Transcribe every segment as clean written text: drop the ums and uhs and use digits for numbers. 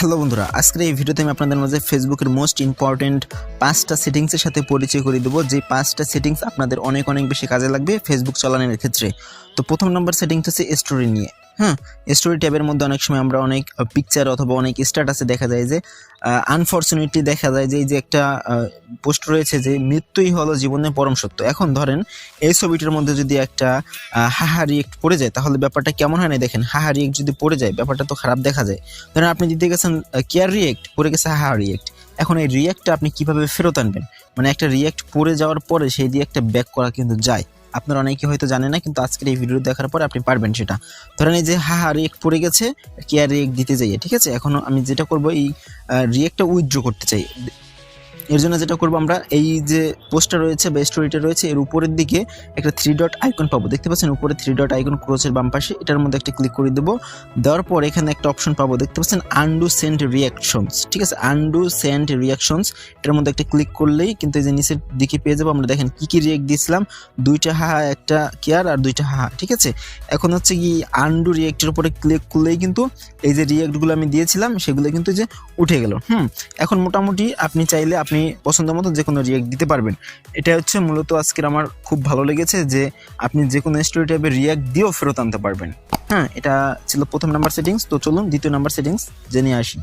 Hello বন্ধুরা, আজকের এই ভিডিওতে আমি আপনাদের মাঝে ফেসবুকের মোস্ট ইম্পর্টেন্ট 5টা সেটিংসের সাথে পরিচয় করে দেবো, যে 5টা সেটিংস আপনাদের অনেক বেশি কাজে লাগবে ফেসবুক চালানোর ক্ষেত্রে। তো প্রথম নম্বর সেটিংস হচ্ছে স্টোরি নিয়ে। স্টোরি ট্যাবের মধ্যে অনেক সময় আমরা অনেক পিকচার অথবা অনেক স্ট্যাটাসে দেখা যায় যে আনফর্চুনেটলি দেখা যায় যে এই যে একটা পোস্ট রয়েছে যে মৃত্যুই হলো জীবনের পরম সত্য। এখন ধরেন এই ছবিটার মধ্যে যদি একটা হাহা রিয়েক্ট পড়ে যায় তাহলে ব্যাপারটা কেমন হয় না? দেখেন, হাহা রিয়েক্ট যদি পড়ে যায় ব্যাপারটা তো খারাপ দেখা যায়। ধরেন আপনি দিতে গেছেন কেয়ার রিয়েক্ট, পড়ে গেছে হাহা রিয়েক্ট। এখন এই রিয়েক্টটা আপনি কিভাবে ফেরত আনবেন? মানে একটা রিয়েক্ট পড়ে যাওয়ার পরে সেই রিয়েক্টটা ব্যাক করা কিন্তু যায়। আপনারা অনেকে হয়তো জানেন না, কিন্তু আজকের এই ভিডিও দেখার পর আপনি পারবেন সেটা। ধরেন এই যে হাহা রিয়েক্ট পড়ে গেছে, কেয়ার রিয়েক্ট দিতে যাইয়ে, ঠিক আছে? এখন আমি যেটা করব, এই রিয়েক্টটা উইথড্র করতে চাই। এর জন্য যেটা করবো, আমরা এই যে পোস্টটা রয়েছে বা স্টোরিটা রয়েছে এর উপরের দিকে একটা 3 ডট আইকন পাবো, দেখতে পাচ্ছেন উপরে 3 ডট আইকন ক্রোচের বাম পাশে, এটার মধ্যে একটা ক্লিক করে দেবো। দেওয়ার পর এখানে একটা অপশন পাবো, দেখতে পাচ্ছেন আনডু সেন্ড রিয়াকশনস, ঠিক আছে? আনডু সেন্ড রিয়াকশনস, এটার মধ্যে একটা ক্লিক করলেই কিন্তু এই যে নিচের দিকে পেয়ে যাবো আমরা। দেখেন কি রিয়েক্ট দিয়েছিলাম, 2টা হাহা, একটা কেয়ার আর 2টা হাহা, ঠিক আছে? এখন হচ্ছে কি আনডু রিয়েক্টের উপরে ক্লিক করলেই কিন্তু এই যে রিয়েক্টগুলো আমি দিয়েছিলাম সেগুলো কিন্তু যে উঠে গেল। এখন মোটামুটি আপনি চাইলে আপনি পছন্দ মতো যে কোনো রিয়েক্ট দিতে পারবেন। এটা হচ্ছে মূলত আজকের আমার খুব ভালো লেগেছে যে আপনি যে কোনো স্টোরি টাইপের রিয়েক্ট দিয়েও ফেরত আনতে পারবেন। এটা ছিল প্রথম নাম্বার সেটিংস। তো চলুন দ্বিতীয় নাম্বার সেটিংস জেনে আসি।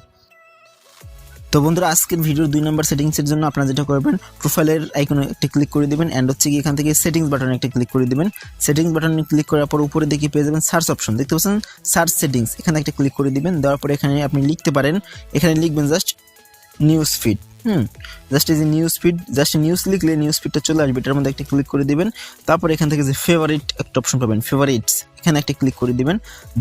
তো বন্ধুরা, আজকের ভিডিওর 2 নম্বর সেটিংসের জন্য আপনারা যেটা করবেন, প্রোফাইলের আইকনে একটা ক্লিক করে দিবেন অ্যান্ড হচ্ছে কি এখান থেকে সেটিংস বাটনে একটা ক্লিক করে দিবেন। সেটিংস বাটনে ক্লিক করার পর উপরে দেখে পেয়ে যাবেন সার্চ অপশন, দেখতে পাচ্ছেন সার্চ সেটিংস, এখানে একটা ক্লিক করে দিবেন। দেওয়ার পরে এখানে আপনি লিখতে পারেন, এখানে লিখবেন জাস্ট নিউজ ফিড। জাস্ট এই যে নিউজ ফিড, জাস্ট নিউজ লিখলে নিউজ ফিডটা চলে আসবে। এটার মধ্যে একটা ক্লিক করে দিবেন। তারপর এখান থেকে যে ফেভারিট একটা অপশন পাবেন, ফেভারিটস, এখানে একটা ক্লিক করে দিবেন।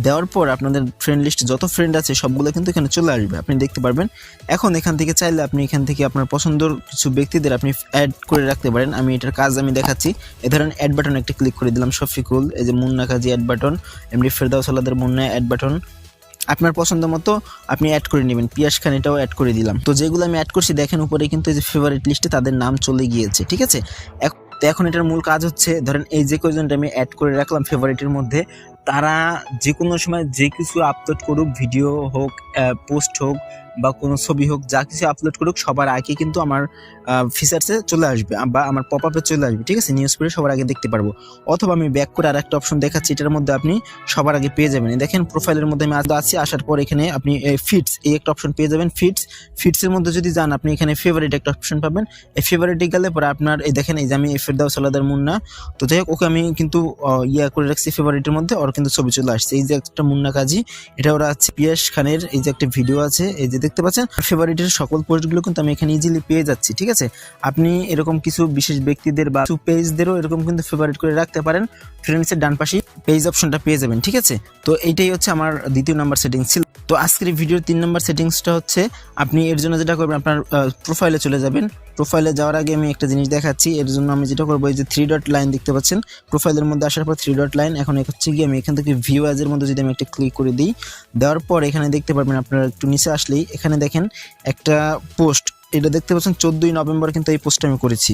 দেওয়ার পর আপনাদের ফ্রেন্ড লিস্ট যত ফ্রেন্ড আছে সবগুলো কিন্তু এখানে চলে আসবে, আপনি দেখতে পারবেন। এখন এখান থেকে চাইলে আপনি এখান থেকে আপনার পছন্দের কিছু ব্যক্তিদের আপনি অ্যাড করে রাখতে পারেন। আমি এটার কাজ আমি দেখাচ্ছি। এ ধরেন অ্যাড বাটন একটা ক্লিক করে দিলাম, শফিকুল, এই যে মুন্না কাজী অ্যাড বাটন, এমনি ফেরদাউস আলাদের মুন্না অ্যাড বাটন, আপনার পছন্দ মতো আপনি অ্যাড করে নেবেন। পিয়াস খান, এটাও অ্যাড করে দিলাম। তো যেগুলো আমি অ্যাড করছি দেখেন উপরে কিন্তু এই যে ফেভারিট লিস্টে তাদের নাম চলে গিয়েছে, ঠিক আছে? তো এখন এটার মূল কাজ হচ্ছে, ধরেন এই যে কয়জনটা আমি অ্যাড করে রাখলাম ফেভারিটের মধ্যে, তারা যে কোনো সময় যে কিছু আপলোড করুক, ভিডিও হোক, পোস্ট হোক বা কোনো ছবি হোক, যা কিছু আপলোড করুক সবার আগে কিন্তু আমার ফিচার্সে চলে আসবে বা আমার পপ আপে চলে আসবে, ঠিক আছে? নিউজ পেজে সবার আগে দেখতে পারবো। অথবা আমি ব্যাক করে আরেকটা অপশন দেখাচ্ছি, এটার মধ্যে আপনি সবার আগে পেয়ে যাবেন। দেখেন প্রোফাইলের মধ্যে আমি আছি, আসার পর এখানে আপনি ফিডস, এই একটা অপশন পেয়ে যাবেন। ফিডসের মধ্যে যদি যান আপনি এখানে ফেভারিট একটা অপশন পাবেন। এই ফেভারিটে গেলে পরে আপনার এই দেখেন এই যে আমি ফেরদাউস আলাদার মুন্না, তো যাই হোক ওকে আমি কিন্তু করে রাখছি ফেভারিটের মধ্যে, ওর কিন্তু ছবি চলে আসছে। এই যে একটা মুন্না কাজী, এটা ওরা আছে পিয়াস খানের, এই যে একটা ভিডিও আছে, এই যে দেখতে পাচ্ছেন ফেভারিটের সকল পোস্টগুলো কিন্তু আমি এখানে ইজিলি পেয়ে যাচ্ছি, ঠিক আছে? আপনি এরকম কিছু বিশেষ ব্যক্তিদের বা কিছু পেজদেরও এরকম কিন্তু ফেভারিট করে রাখতে পারেন। ফ্রেন্ডসের ডান পাশে পেজ অপশনটা পেয়ে যাবেন, ঠিক আছে? তো এইটাই হচ্ছে আমার দ্বিতীয় নাম্বার সেটিংস ছিল। তো আজকের ভিডিওর 3 নম্বর সেটিংসটা হচ্ছে, আপনি এর জন্য যেটা করবেন, আপনার প্রোফাইলে চলে যাবেন। প্রোফাইলে যাওয়ার আগে আমি একটা জিনিস দেখাচ্ছি। এর জন্য আমি যেটা করবো, এই যে 3 ডট লাইন দেখতে পাচ্ছেন প্রোফাইলের মধ্যে, আসার পর 3 ডট লাইন, এখন হচ্ছে গিয়ে আমি এখান থেকে ভিউ অ্যাজ এর মধ্যে যদি আমি একটা ক্লিক করে দিই, দেওয়ার পর এখানে দেখতে পারবেন, আপনারা একটু নিচে আসলেই এখানে দেখেন একটা পোস্ট, এটা দেখতে পাচ্ছেন 14ই নভেম্বর কিন্তু এই পোস্টটা আমি করেছি।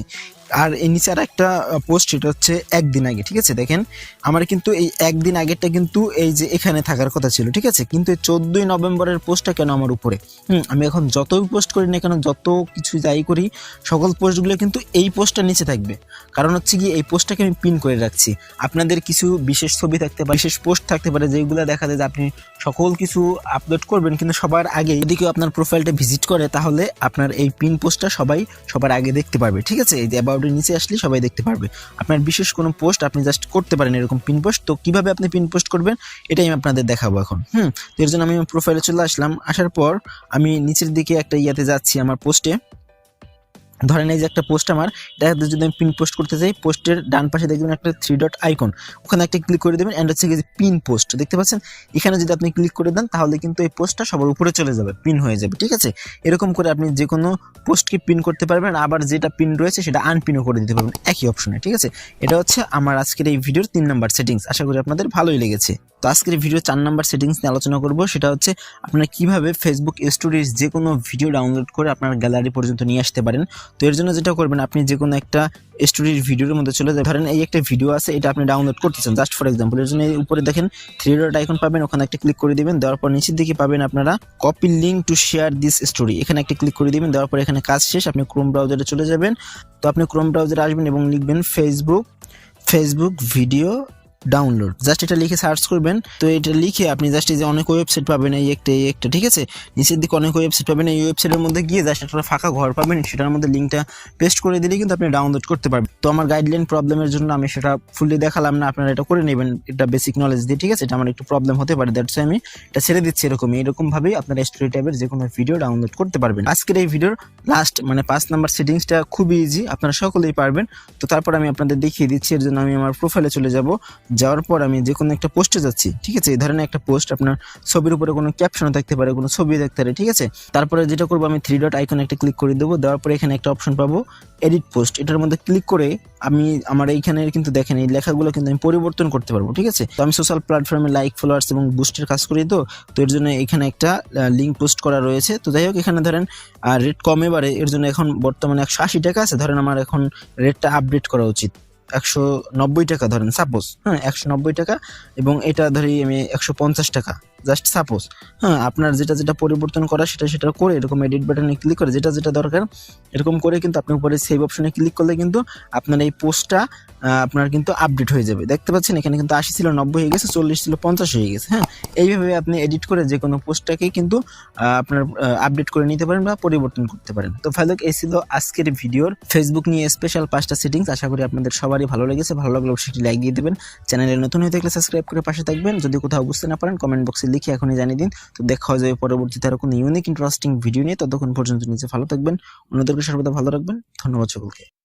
আর এই নিচে আর একটা পোস্ট, এটা হচ্ছে একদিন আগে, ঠিক আছে? দেখেন আমার কিন্তু এই একদিন আগেরটা কিন্তু এই যে এখানে থাকার কথা ছিল, ঠিক আছে? কিন্তু এই 14ই নভেম্বরের পোস্টটা কেন আমার উপরে? আমি এখন যতই পোস্ট করি না কেন, যত কিছু যাই করি, সকল পোস্টগুলো কিন্তু এই পোস্টটা নিচে থাকবে। কারণ হচ্ছে কি এই পোস্টটাকে আমি পিন করে রাখছি। আপনাদের কিছু বিশেষ ছবি থাকতে পারে, বিশেষ পোস্ট থাকতে পারে, যেগুলো দেখা যায় যে আপনি সকল কিছু আপলোড করবেন কিন্তু সবার আগে যদি কেউ আপনার প্রোফাইলটা ভিজিট করে তাহলে আপনার এই পিন পোস্টটা সবার আগে দেখতে পারবে, ঠিক আছে? এই যে অ্যাবাউটের নিচে আসলে সবাই দেখতে পারবে আপনার বিশেষ কোনো পোস্ট আপনি জাস্ট করতে পারেন এরকম পিন পোস্ট। তো কিভাবে আপনি পিন পোস্ট করবেন এটাই আমি আপনাদের দেখাবো এখন। তো এর জন্য আমি প্রোফাইলে চলে আসলাম। আসার পর আমি নিচের দিকে একটা ইয়াতে যাচ্ছি, আমার পোস্টে ধরেন এই যে একটা পোস্ট, আমার এটা যদি আমি পিন পোস্ট করতে চাই, পোস্টের ডান পাশে দেখবেন একটা 3 ডট আইকন, ওখানে একটা ক্লিক করে দেবেন অ্যান্ড হচ্ছে পিন পোস্ট, দেখতে পাচ্ছেন এখানে যদি আপনি ক্লিক করে দেন তাহলে কিন্তু এই পোস্টটা সবার উপরে চলে যাবে, পিন হয়ে যাবে, ঠিক আছে? এরকম করে আপনি যে কোনো পোস্টকে পিন করতে পারবেন, আবার যেটা পিন রয়েছে সেটা আনপিনও করে দিতে পারবেন একই অপশনে, ঠিক আছে? এটা হচ্ছে আমার আজকের এই ভিডিওর 3 নম্বর সেটিংস। আশা করি আপনাদের ভালোই লেগেছে। তো আজকের ভিডিও 4 নাম্বার সেটিংস নিয়ে আলোচনা করব, সেটা হচ্ছে আপনারা কিভাবে ফেসবুক স্টোরিজ যে কোনো ভিডিও ডাউনলোড করে আপনার গ্যালারি পর্যন্ত নিয়ে আসতে পারেন। তো এর জন্য যেটা করবেন, আপনি যে কোনো একটা স্টোরির ভিডিওর মধ্যে চলে যাবেন। ধরেন এই একটা ভিডিও আছে, এটা আপনি ডাউনলোড করতেছেন জাস্ট ফর এক্সাম্পল। এর জন্য উপরে দেখেন 3 ডট আইকন পাবেন, ওখানে একটা ক্লিক করে দিবেন। দেওয়ার পর নিচের দিকে পাবেন আপনারা copy link to share this story, এখানে একটা ক্লিক করে দিবেন। দেওয়ার পর এখানে কাজ শেষ, আপনি ক্রোম ব্রাউজারে চলে যাবেন। তো আপনি ক্রোম ব্রাউজারে আসবেন এবং লিখবেন ফেসবুক ভিডিও ডাউনলোড, জাস্ট এটা লিখে সার্চ করবেন। তো এটা লিখে আপনি জাস্ট এই যে অনেক ওয়েবসাইট পাবেন, এই একটা ঠিক আছে, নিচের দিকে অনেক ওয়েবসাইট পাবেন। এই ওয়েবসাইটের মধ্যে গিয়ে জাস্ট একটা ফাঁকা ঘর পাবেন, সেটার মধ্যে লিঙ্কটা পেস্ট করে দিলে কিন্তু আপনি ডাউনলোড করতে পারবেন। তো আমার গাইডলাইন প্রবলেমের জন্য আমি সেটা ফুললি দেখালাম না, আপনারা এটা করে নেবেন এটা বেসিক নলেজ দিয়ে, ঠিক আছে। এটা আমার একটু প্রবলেম হতে পারে, দ্যাটস আমি এটা ছেড়ে দিচ্ছি। এরকম ভাবেই আপনারা স্টোরি টাইপের যে কোনো ভিডিও ডাউনলোড করতে পারবেন। আজকের এই ভিডিওর লাস্ট 5 নাম্বার সেটিংসটা খুবই ইজি, আপনারা সকলেই পারবেন। তো তারপর আমি আপনাদের দেখিয়ে দিচ্ছি। এর জন্য আমি আমার প্রোফাইলে চলে যাব। যাওয়ার পর আমি যে কোনো একটা পোস্টে যাচ্ছি, ঠিক আছে। এই ধরনের একটা পোস্ট, আপনার ছবির উপরে কোনো ক্যাপশন থাকতে পারে, কোনো ছবি থাকতে পারে, ঠিক আছে। তারপরে যেটা করবো, আমি 3 ডট আইকনে একটা ক্লিক করে দেবো। দেওয়ার পরে এখানে একটা অপশন পাবো এডিট পোস্ট, এটার মধ্যে ক্লিক করে আমি আমার এইখানে কিন্তু দেখেন এই লেখাগুলো কিন্তু আমি পরিবর্তন করতে পারবো, ঠিক আছে। তো আমি সোশ্যাল প্ল্যাটফর্মে লাইক, ফলোয়ার্স এবং বুস্টের কাজ করি, তো এর জন্য এখানে একটা লিঙ্ক পোস্ট করা রয়েছে। তো যাই হোক, এখানে ধরেন রেট কমে বাড়ে, এর জন্য এখন বর্তমানে 180 টাকা আছে। ধরেন আমার এখন রেটটা আপডেট করা উচিত 190 টাকা, ধরেন সাপোজ, 190 টাকা, এবং এটা ধরি আমি 150 টাকা, জাস্ট সাপোজ। আপনার যেটা পরিবর্তন করা সেটা করে এরকম এডিট বাটনে ক্লিক করে যেটা দরকার এরকম করে কিন্তু আপনি উপরে সেভ অপশনে ক্লিক করলে কিন্তু আপনার এই পোস্টটা আপনার কিন্তু আপডেট হয়ে যাবে। দেখতে পাচ্ছেন এখানে কিন্তু 80 ছিল 90 হয়ে গেছে, 40 ছিল 50 হয়ে গেছে। এইভাবে আপনি এডিট করে যে কোনো পোস্টটাকে কিন্তু আপনার আপডেট করে নিতে পারেন বা পরিবর্তন করতে পারেন। তো ভালো, এই ছিল আজকের ভিডিওর ফেসবুক নিয়ে স্পেশাল 5টা সেটিংস। আশা করি আপনাদের সবারই ভালো লেগেছে। ভালো লাগলে অবশ্যই লাইক দিয়ে দেবেন, চ্যানেলে নতুন হয়ে থাকলে সাবস্ক্রাইব করে পাশে থাকবেন। যদি কোথাও বুঝতে না পারেন কমেন্ট বক্সে লিখে এখনই জানিয়ে দিন। তো দেখা হয়ে যাবে পরবর্তীতে আরো কোনো ইউনিক ইন্টারেস্টিং ভিডিও নিয়ে। ততক্ষণ পর্যন্ত নিজে ভালো থাকবেন, অন্যদেরকে সর্বদা ভালো রাখবেন। ধন্যবাদ সকলকে।